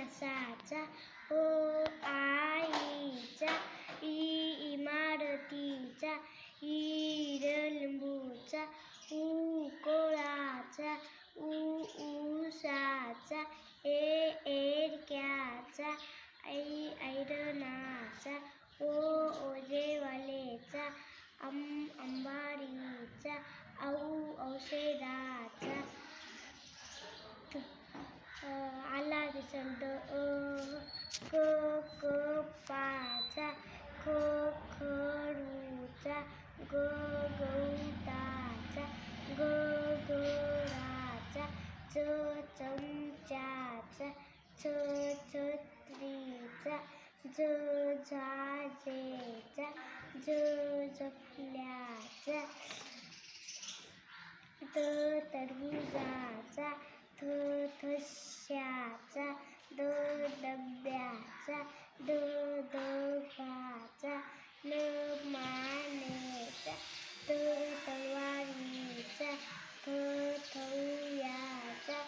मासाचा, ओ आईचा, इमारतीचा, लिंबूचा, कोळाचा, ऊसाचा, एरक्याचा, ऐरणाचा, ओझेवालेचा, अंबारीचा, औषधाचा. आला शब्द कपाचा, खरूचा, गवताचा, घराचा, चमच्याचा, छत्रीचा, झाजेचा, झपल्याचा, टरबुजाचा, ठश्याचा, डब्याचा, डबाचा, मानेचा, तलवारीचा, थव्याचा,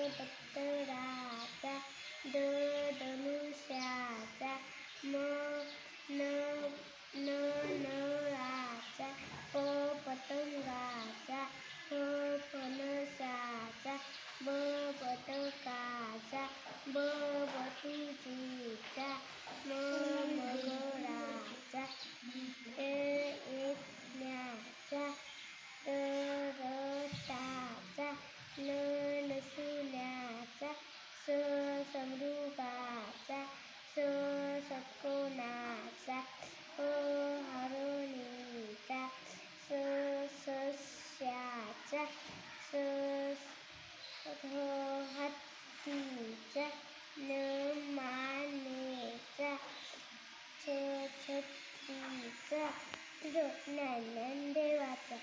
दप्तराचा, धनुष्याचा, नळाचा, पतंगाचा, फणसाचा, बदकाचा, बटुकीचा, मगराचा, ऐसण्याचा, रताचा, लसूण्याचा, समृगाचा, षटकोनाचा, हरणीचा, सस्याचा, हत्तीचा, मानेचा, छत्रीचा, ज्ञानदेवाचा.